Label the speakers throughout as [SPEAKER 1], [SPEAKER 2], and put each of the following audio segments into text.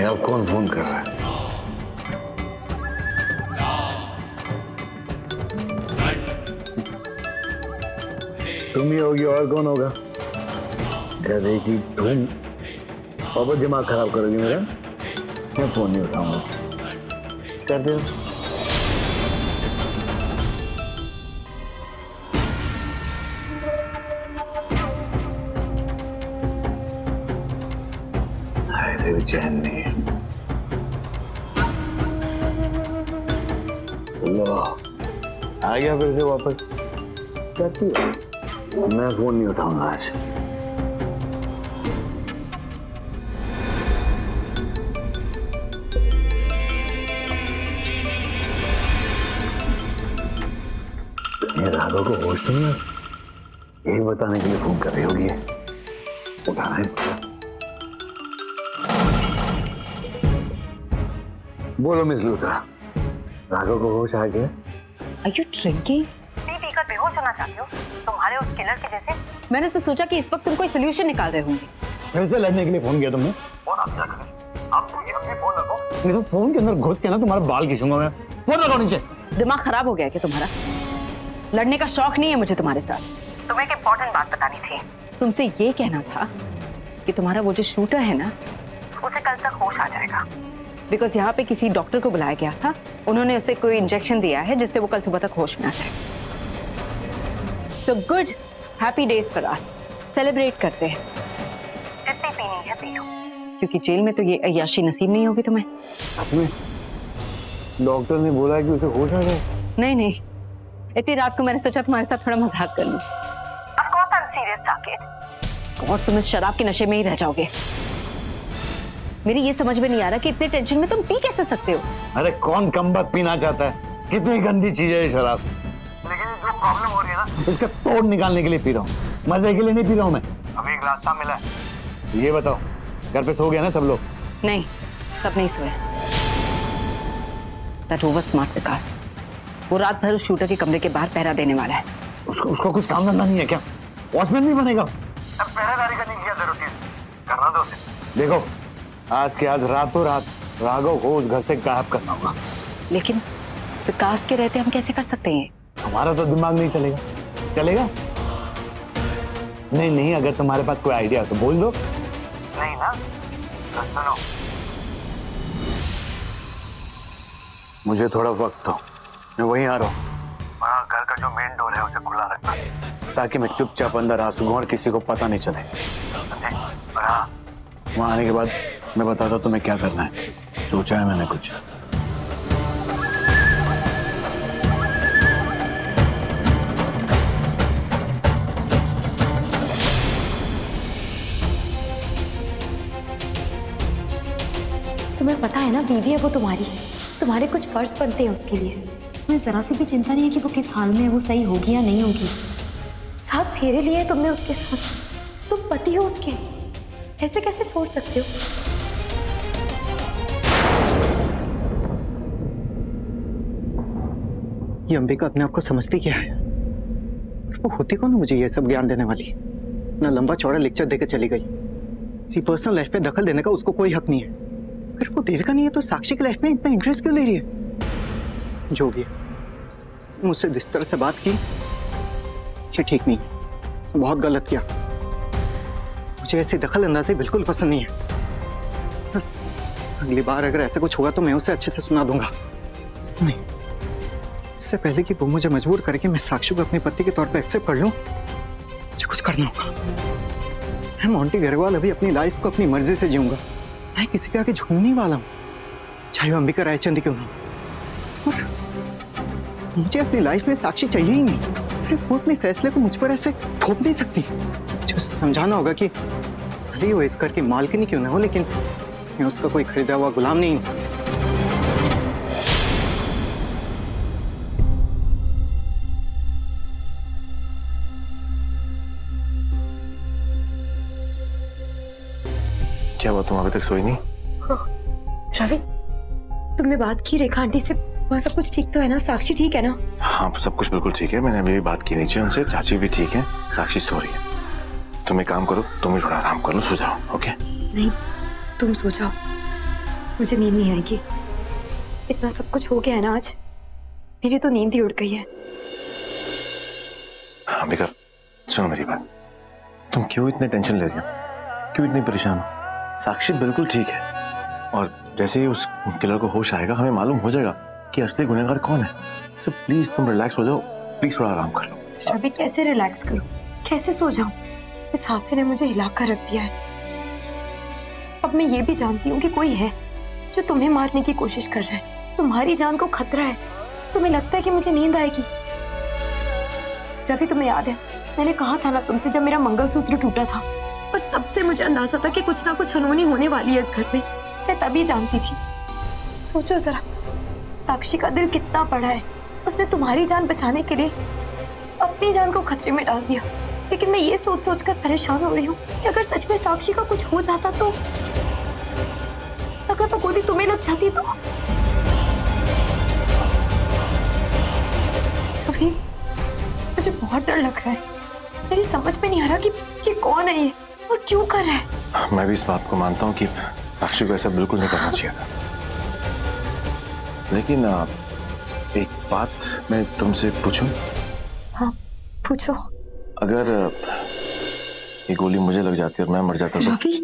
[SPEAKER 1] अब कौन फोन कर रहा है? तुम ही होगी, और कौन होगा? गधे की तुम और दिमाग खराब करोगी मेरा। मैं फोन नहीं उठाऊंगा। कर दो। ऐसे भी चैन नहीं है। लो, आ गया फिर से वापस। कहती है मैं फोन नहीं उठाऊंगा आज। ये राघव को होश नहीं है, यही बताने के लिए फोन कर रही होगी। उठाना है। बोलो मिस लूथा, राघव को होश आ गया?
[SPEAKER 2] Are you drinking?
[SPEAKER 3] पीकर बेहोश होना चाहते हो तुम्हारे उस किलर के जैसे?
[SPEAKER 2] मैंने तो सोचा कि इस वक्त तुम कोई सोल्यूशन निकाल रहे होंगे।
[SPEAKER 1] फिर से लड़ने के लिए फोन किया तुमने?
[SPEAKER 4] फोन आप क्या करें? आप तो ये अपने फोन रखो।
[SPEAKER 1] नहीं तो फोन के अंदर घुस के ना तुम्हारा बाल खींचूंगा मैं। फोन रखो नीचे।
[SPEAKER 2] दिमाग खराब हो गया क्या तुम्हारा? लड़ने का शौक नहीं है मुझे तुम्हारे साथ।
[SPEAKER 3] तुम्हें एक इम्पोर्टेंट बात बतानी थी।
[SPEAKER 2] तुमसे ये कहना था कि तुम्हारा वो जो शूटर है ना,
[SPEAKER 3] उसे कल तक होश आ जाएगा।
[SPEAKER 2] बिकॉज यहाँ पे किसी डॉक्टर को बुलाया गया था, उन्होंने उसे कोई इंजेक्शन दिया है जिससे वो कल सुबह तक होश में आ जाए। So good, happy days for us. Celebrate करते हैं।
[SPEAKER 3] जितनी पीनी है पी लो।
[SPEAKER 2] क्योंकि जेल में तो ये अय्याशी नसीब नहीं होगी तुम्हें।
[SPEAKER 1] डॉक्टर ने बोला कि उसे होश आ जाए।
[SPEAKER 2] नहीं नहीं, इतनी रात को मैंने सोचा तुम्हारे साथ थोड़ा मजाक कर लूं।
[SPEAKER 3] Of course I'm serious, Saket.
[SPEAKER 2] और तुम इस शराब के नशे में ही रह जाओगे। मेरी ये समझ में नहीं आ रहा कि इतने टेंशन में तुम पी कैसे सकते हो।
[SPEAKER 1] अरे कौन कमबख्त पीना चाहता है? कितनी गंदी चीज है ये शराब।
[SPEAKER 4] लेकिन जो प्रॉब्लम हो रही है ना,
[SPEAKER 1] इसका तोड़ निकालने के लिए पी रहा हूँ, मजे के लिए नहीं पी रहा हूँ मैं।
[SPEAKER 4] अभी एक रास्ता मिला है।
[SPEAKER 1] ये बताओ, घर पे सो गया ना सब लोग?
[SPEAKER 2] नहीं, सब नहीं सोए। That over smart विकास, वो रात भर उस शूटर के कमरे के बाहर पहरा देने वाला है।
[SPEAKER 1] उसको कुछ काम धंधा नहीं है क्या? वॉचमैन नहीं बनेगा?
[SPEAKER 4] अब पहरेदारी करने की क्या जरूरत है? करना दो उसे।
[SPEAKER 1] देखो, आज के आज रातों रात राघव को उस घर से गायब करना होगा।
[SPEAKER 2] लेकिन विकास के रहते हम कैसे कर सकते हैं?
[SPEAKER 1] हमारा तो दिमाग नहीं चलेगा। चलेगा? नहीं नहीं, अगर तुम्हारे पास कोई आइडिया तो बोल दो।
[SPEAKER 4] नहीं ना, तो सुनो।
[SPEAKER 1] मुझे थोड़ा वक्त दो, मैं वहीं आ रहा हूँ।
[SPEAKER 4] वहाँ घर का जो मेन डोर है उसे खुला रखना,
[SPEAKER 1] ताकि मैं चुपचाप अंदर आ सकूं और किसी को पता नहीं चले।
[SPEAKER 4] समझे? और हाँ,
[SPEAKER 1] वहाँ आने के बाद मैं बताता हूँ तुम्हें क्या करना है। सोचा है मैंने कुछ।
[SPEAKER 5] तुम्हें पता है ना, बीवी है वो तुम्हारी, तुम्हारे कुछ फर्ज बनते हैं उसके लिए। तुम्हें जरा सी भी चिंता नहीं है कि वो किस हाल में है, वो सही होगी या नहीं होगी। 7 फेरे लिए तुमने उसके साथ, तुम पति हो उसके, ऐसे कैसे छोड़ सकते हो?
[SPEAKER 6] ये अंबिका अपने आप को समझती क्या है? वो होती कौन है मुझे ये सब ज्ञान देने वाली? ना लंबा चौड़ा लेक्चर देकर चली गई। मेरी पर्सनल लाइफ में दखल देने का उसको कोई हक नहीं है। अगर वो देर का नहीं है तो साक्षी की लाइफ में इतना इंटरेस्ट क्यों ले रही है? जो भी है, मुझसे जिस तरह से बात की ये ठीक नहीं है, उसने बहुत गलत किया। मुझे ऐसी दखल अंदाजी बिल्कुल पसंद नहीं है। अगली बार अगर ऐसा कुछ होगा तो मैं उसे अच्छे से सुना दूंगा। नहीं, इससे पहले कि वो मुझे मजबूर करके मैं साक्षी को अपने पति के तौर पे एक्सेप्ट कर लूं, मुझे कुछ करना होगा। मैं मोंटी गरेवाल अभी अपनी लाइफ को अपनी मर्जी से जीऊंगा। मैं किसी के आगे झुकने वाला हूँ, चाहे वो अंबिका रायचंद क्यों ना। और मुझे अपनी लाइफ में साक्षी चाहिए ही नहीं। अरे वो अपने फैसले को मुझ पर ऐसे थोप नहीं सकती। मुझे उसे समझाना होगा कि भले वो इस घर की मालकिनी क्यों ना हो, लेकिन मैं उसका कोई खरीदा हुआ गुलाम नहीं हूँ।
[SPEAKER 1] क्या हुआ, तुम अभी तक सोई नहीं?
[SPEAKER 5] रवि, तुमने बात की रेखा आंटी से? वहाँ सब कुछ ठीक तो है ना? साक्षी ठीक है ना?
[SPEAKER 1] हाँ, सब कुछ बिल्कुल ठीक है। मैंने अभी भी बात की नीचे उनसे, चाची भी ठीक है, साक्षी सो रही है। तुम एक काम करो, तुम भी थोड़ा आराम कर लो, सो जाओ। ओके?
[SPEAKER 5] नहीं, तुम सो जाओ। मुझे नींद नहीं आएगी। इतना सब कुछ हो गया है ना आज, मेरी तो नींद ही उड़ गई है।
[SPEAKER 7] अंबिका सुनो मेरी बात, तुम क्यों इतने टेंशन ले रही हो, क्यों इतनी परेशान हो? साक्षी बिल्कुल ठीक है और जैसे ही उस किलर को होश आएगा हमें मालूम हो जाएगा कि असली गुनहगार कौन है। सो प्लीज तुम रिलैक्स हो जाओ, प्लीज थोड़ा आराम कर लो।
[SPEAKER 5] रवि कैसे रिलैक्स करूं, कैसे सो जाऊं? इस हादसे ने मुझे हिला कर रख दिया है। अब मैं ये भी जानती हूँ कि कोई है जो तुम्हें मारने की कोशिश कर रहा है, तुम्हारी जान को खतरा है। तुम्हें लगता है कि मुझे नींद आएगी? रवि तुम्हें याद है मैंने कहा था ना तुमसे जब मेरा मंगलसूत्र टूटा था, और तब से मुझे अंदाजा था कि कुछ ना कुछ अनहोनी होने वाली है इस घर में। मैं तभी जानती थी। सोचो जरा, साक्षी का दिल कितना बड़ा है, उसने तुम्हारी जान बचाने के लिए अपनी जान को खतरे में डाल दिया। लेकिन मैं ये सोच सोच कर परेशान हो रही हूँ कि अगर सच में साक्षी का कुछ हो जाता तो, अगर वो गोली तुम्हें लग जाती तो। रवि, मुझे बहुत डर लग रहा है। मेरी समझ में नहीं आ रहा कि कौन है ये और क्यों कर रहा है।
[SPEAKER 7] मैं भी इस बात को मानता हूँ कि साक्षी को ऐसा बिल्कुल नहीं करना चाहिए था, लेकिन एक बात मैं तुमसे पूछूं?
[SPEAKER 5] हाँ पूछो।
[SPEAKER 7] अगर ये गोली मुझे लग जाती और मैं मर जाता तो?
[SPEAKER 5] रवि,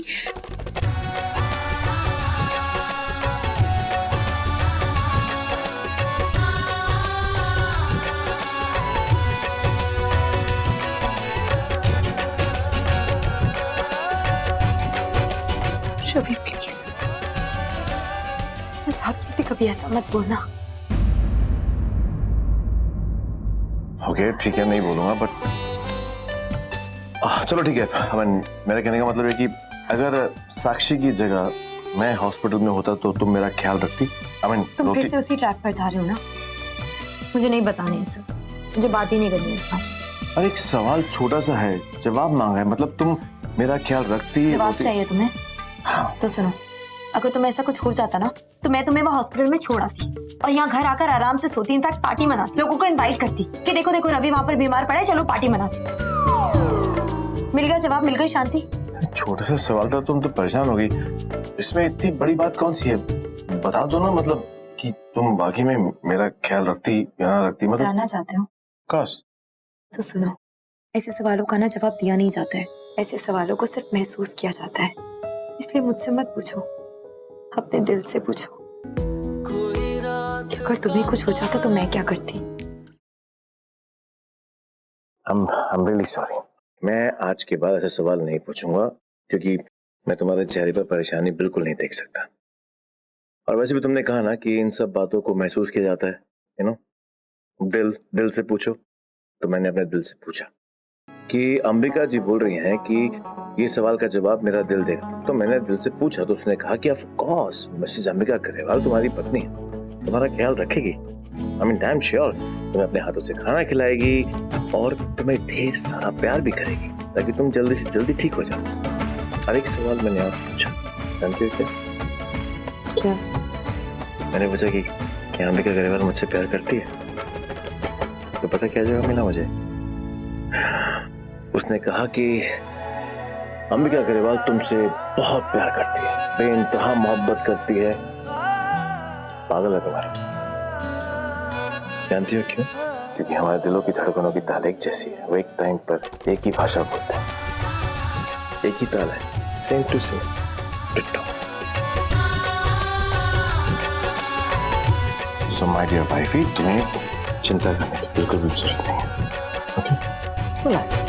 [SPEAKER 5] रवि प्लीज, बस आप भी कभी ऐसा मत बोलना।
[SPEAKER 7] ओके ठीक है, नहीं बोलूंगा, बट चलो ठीक है। मेरा कहने का मतलब है कि अगर साक्षी की जगह मैं हॉस्पिटल में होता तो तुम मेरा ख्याल रखती?
[SPEAKER 5] तुम फिर से उसी ट्रैक पर जा रहे हो ना। मुझे नहीं बताने ये सब, मुझे बात ही नहीं करनी इस बार।
[SPEAKER 7] अरे एक सवाल छोटा सा है, जवाब मांगा है, मतलब तुम मेरा ख्याल रखती?
[SPEAKER 5] जवाब चाहिए तुम्हें?
[SPEAKER 7] हाँ।
[SPEAKER 5] तो सुनो, अगर तुम्हें ऐसा कुछ हो जाता ना तो मैं तुम्हें वहाँ हॉस्पिटल में छोड़ आती और यहाँ घर आकर आराम से सोती, इनफैक्ट पार्टी मनाती, लोगों को इनवाइट करती कि देखो देखो रवि वहाँ पर बीमार पड़ा है, चलो पार्टी मनाते। मिल गया जवाब, मिल गई शांति।
[SPEAKER 7] छोटा सा सवाल था, तुम तो परेशान हो गई। इसमें इतनी बड़ी बात कौन सी है? बता दो ना, मतलब कि तुम बाकी में मेरा ख्याल रखती या ना रखती। मतलब
[SPEAKER 5] जानना चाहते हो?
[SPEAKER 7] कस
[SPEAKER 5] तो सुनो, ऐसे सवालों का ना जवाब दिया नहीं जाता है, ऐसे सवालों को सिर्फ महसूस किया जाता है। इसलिए मुझसे मत पूछो, अपने दिल से पूछो कि अगर तुम्हें कुछ हो जाता तो मैं क्या करती।
[SPEAKER 7] I'm really sorry। मैं आज के बाद ऐसे सवाल नहीं पूछूंगा, क्योंकि मैं तुम्हारे चेहरे पर परेशानी बिल्कुल नहीं देख सकता। और वैसे भी तुमने कहा ना कि इन सब बातों को महसूस किया जाता है, यू नो, दिल से पूछो। तो मैंने अपने दिल से पूछा कि अंबिका जी बोल रही हैं कि ये सवाल का जवाब मेरा दिल देगा। तो मैंने दिल से पूछा तो उसने कहा कि of course Mrs Ambika Grewal तुम्हारी पत्नी है, तुम्हारा ख्याल रखेगी। आई मीन डैम श्योर, तुम्हें अपने हाथों से खाना खिलाएगी और तुम्हें ढेर सारा प्यार भी करेगी ताकि तुम जल्दी से जल्दी ठीक हो जाओ। और एक सवाल मैंने और पूछा, जानते हो क्या? मैंने पूछा कि क्या अंबिका ग्रेवाल मुझसे प्यार करती है? तो पता क्या जवाब मिला मुझे? उसने कहा कि अंबिका ग्रेवाल तुमसे बहुत प्यार करती है, बेइंतहा मोहब्बत करती है, पागल है तुम्हारी। जानती हो क्यों? क्योंकि हमारे दिलों की धड़कनों की ताल एक जैसी है, वो एक टाइम पर एक ही भाषा बोलते हैं, एक ही ताल है, same to same, ditto. So my dear wifey, तुम्हें चिंता करने की बिल्कुल भी जरूरत नहीं है। Okay, relax.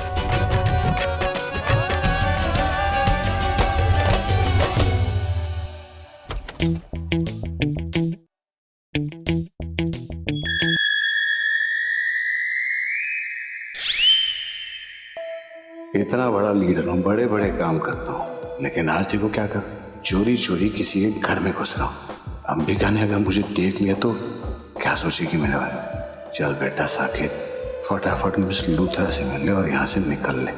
[SPEAKER 8] इतना बड़ा लीडर हूँ, बड़े बड़े काम करता हूँ, लेकिन आज देखो क्या कर, चोरी चोरी किसी के घर में घुस रहा हूँ। अंबिका ने अगर मुझे देख लिया तो क्या सोचेगी मेरे बारे में। चल बेटा साकेत, फटाफट मिस लूथरा से मिल ले और यहाँ से निकल ले।